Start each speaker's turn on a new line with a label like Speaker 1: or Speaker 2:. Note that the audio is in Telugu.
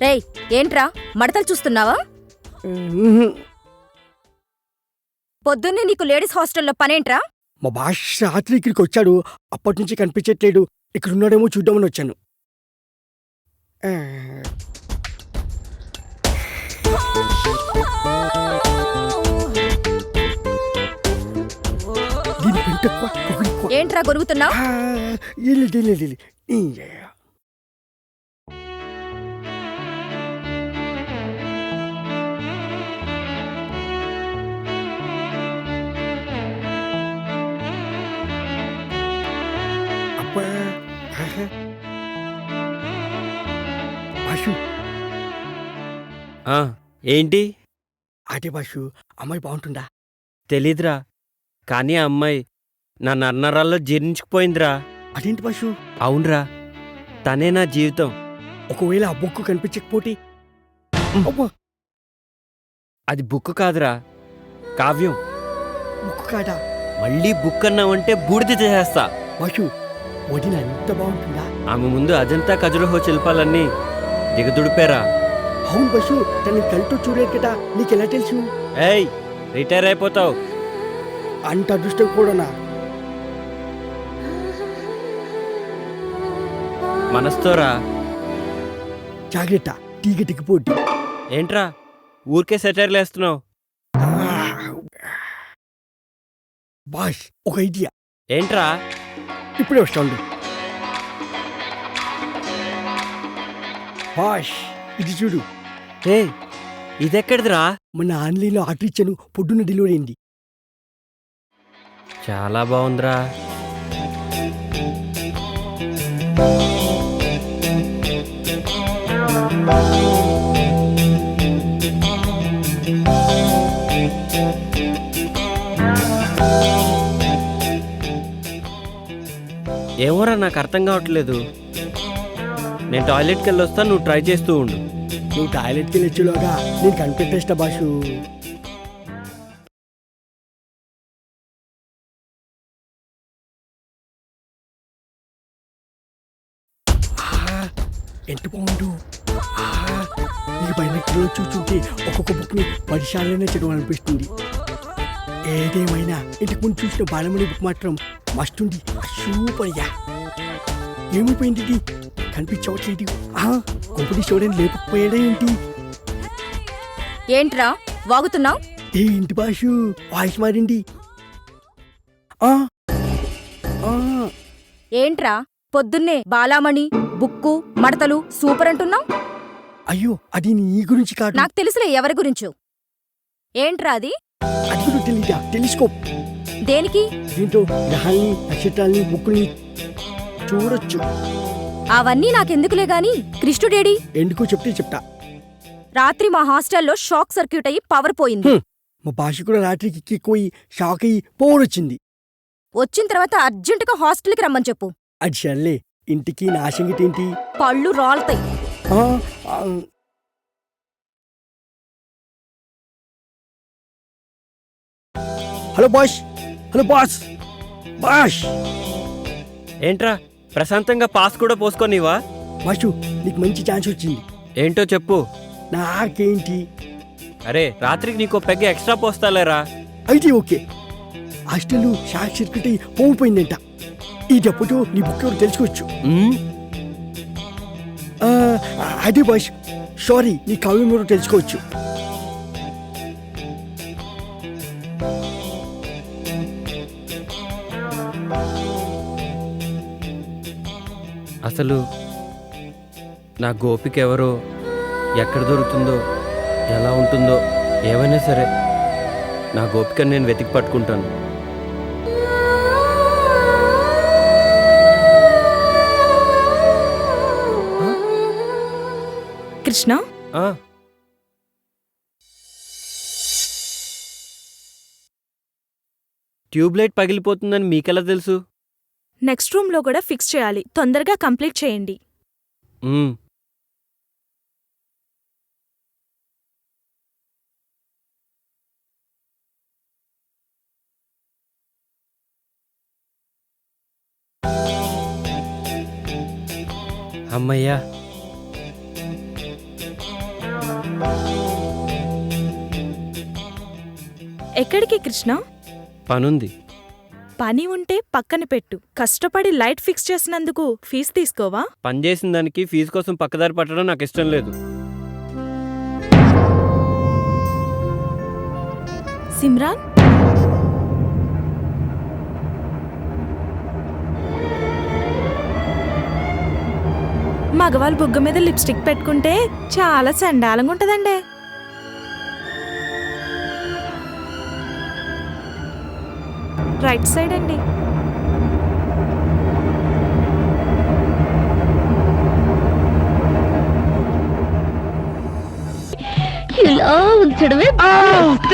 Speaker 1: రేయ్, ఏంట్రా మడతలు చూస్తున్నావా? పొద్దున్నే నీకు లేడీస్ హాస్టల్లో పనేంట్రా?
Speaker 2: మా బాష్ రాత్రి ఇక్కడికి వచ్చాడు. అప్పటి నుంచి కనిపించట్లేడు. ఇక్కడ ఉన్నాడేమో చూద్దామని వచ్చాను. దీని పెంట ఎక్కువ, పొగరు ఎక్కువ.
Speaker 1: ఏంట్రా గొరుగుతున్నావు?
Speaker 2: ఇల్లు. అబ్బా. బాషు,
Speaker 3: ఏంటి?
Speaker 2: అదే బాషు, అమ్మాయి బాగుంటుందా?
Speaker 3: తెలీదురా, కానీ ఆ అమ్మాయి నా నన్నరాల్లో జీర్ణించుకుపోయిందిరా.
Speaker 2: అదేంటి బాషు?
Speaker 3: అవునరా, తనే నా జీవితం.
Speaker 2: ఒకవేళ ఆ బుక్ కనిపించకపోతే? అబ్బా,
Speaker 3: అది బుక్ కాదురా, కావ్యం.
Speaker 2: బుక్ కాదా?
Speaker 3: మళ్ళీ బుక్ అన్నావంటే బూడిద చేసేస్తా.
Speaker 2: బాషు, వదిన అంత బాగుంటుందా?
Speaker 3: ఆమె ముందు అజంతా ఖజురహో శిల్పాలన్నీ దిగదుడిపారా.
Speaker 2: అవును బస్సు, తన కళ్ళతో చూడలేదు కదా, నీకెలా తెలుసు?
Speaker 3: ఏయ్, రిటైర్ అయిపోతావు.
Speaker 2: అంత అదృష్టం కూడానా?
Speaker 3: మనస్తోరా.
Speaker 2: జాగ్రత్త, తీగ దిగిపోద్ది.
Speaker 3: ఏంట్రా ఊరికే సెటైర్లు వేస్తున్నావు?
Speaker 2: బాష్, ఒక ఐడియా.
Speaker 3: ఏంట్రా?
Speaker 2: ఇప్పుడే వస్తాండు. బాష్, ఇది చూడు.
Speaker 3: ఏ, ఇదెక్కడిదిరా?
Speaker 2: మొన్న ఆన్లైన్లో ఆర్డర్ ఇచ్చాను, పొద్దున్న డెలివరీ అయింది.
Speaker 3: చాలా బాగుందిరా. ఏమోరా, నాకు అర్థం కావట్లేదు. నేను టాయిలెట్కి వెళ్ళి వస్తాను, నువ్వు ట్రై చేస్తూ ఉండు.
Speaker 2: నువ్వు టాయిలెట్కి వెళ్ళొచ్చులోగా నేను కనిపెట్టేస్తా బాషు. ఎంత బాగుండు. ఈ పైన చూస్తుంటే ఒక్కొక్క బుక్ని 10 సార్లైనా చదవాలనిపిస్తుంది. ఏదేమైనా ఇంతకు ముందు చూసిన బాలమణి బుక్ మాత్రం మస్తుంది. సూపర్ అయ్యా. ఏమైపోయింది ఇది? కనిపించవట్లేదు. కొంపటి చూడని లేకపోయాడా ఏంటి?
Speaker 1: ఏంట్రా వాగుతున్నావు?
Speaker 2: ఏంటి బాషు, వాయిస్ మారింది.
Speaker 1: ఏంట్రా పొద్దున్నే బాలామణి బుక్కు మడతలు సూపర్ అంటున్నావు?
Speaker 2: అయ్యో, అది నీ గురించి కాదు.
Speaker 1: నాకు తెలుసులే ఎవరి గురించో. ఏంట్రా అది?
Speaker 2: అది కూడా తెలీదా? టెలిస్కోప్.
Speaker 1: దేనికి?
Speaker 2: దీంతో గ్రహాల్ని, నక్షత్రాల్ని, బుక్కుల్ని చూడొచ్చు.
Speaker 1: అవన్నీ నాకెందుకులే గాని కృష్ణుడేడి?
Speaker 2: ఎందుకో చెప్తా.
Speaker 1: రాత్రి మా హాస్టల్లో షాక్ సర్క్యూట్ అయ్యి పవర్ పోయింది.
Speaker 2: మా భాష కూడా రాత్రికి ఎక్కిపోయి షాక్ అయ్యి పోవడొచ్చింది.
Speaker 1: వచ్చిన తర్వాత అర్జెంటుగా హాస్టల్కి రమ్మని చెప్పు.
Speaker 2: అది సర్లే, ఇంటికి నా సంగతి ఏంటి?
Speaker 1: పళ్ళు రాలుతాయి.
Speaker 2: Hello Bosch. బాష్,
Speaker 3: ఏంట్రా ప్రశాంతంగా పాస్ కూడా పోసుకోనివా?
Speaker 2: బాషు, నీకు మంచి ఛాన్స్ వచ్చింది.
Speaker 3: ఏంటో చెప్పు.
Speaker 2: నాకేంటి?
Speaker 3: అరే, రాత్రికి నీకో పెగ్గ ఎక్స్ట్రా పోస్తాలేరా.
Speaker 2: అయితే ఓకే. హాస్టల్ షాక్ సర్క్యూట్ అయ్యి పోయిపోయిందంట. ఈ దెబ్బతో నీ బుక్ ఎవరు తెలుసుకోవచ్చు. అదే బాష్, సారీ, నీ కావ్యం ఎవరో తెలుసుకోవచ్చు.
Speaker 3: అసలు నా గోపిక ఎవరో, ఎక్కడ దొరుకుతుందో, ఎలా ఉంటుందో, ఏమైనా సరే నా గోపికను నేను వెతికి పట్టుకుంటాను.
Speaker 1: కృష్ణ,
Speaker 3: ట్యూబ్లైట్ పగిలిపోతుందని మీకెలా తెలుసు?
Speaker 4: నెక్స్ట్ రూమ్లో కూడా ఫిక్స్ చేయాలి. తొందరగా కంప్లీట్ చేయండి.
Speaker 3: అమ్మయ్యా,
Speaker 4: ఎక్కడికి కృష్ణ?
Speaker 3: పనుంది.
Speaker 4: పని ఉంటే పక్కన పెట్టు. కష్టపడి లైట్ ఫిక్స్ చేసినందుకు ఫీజు తీసుకోవా?
Speaker 3: పని చేసిన దానికి ఫీజు కోసం పక్కదారి పట్టడం నాకు ఇష్టం లేదు.
Speaker 4: సిమ్రాన్, మగవాళ్ళు బుగ్గ మీద లిప్స్టిక్ పెట్టుకుంటే చాలా చండాలంగా ఉంటదండి. రైట్ సైడ్ అండి.
Speaker 5: ఇలా ఉంచడమే best.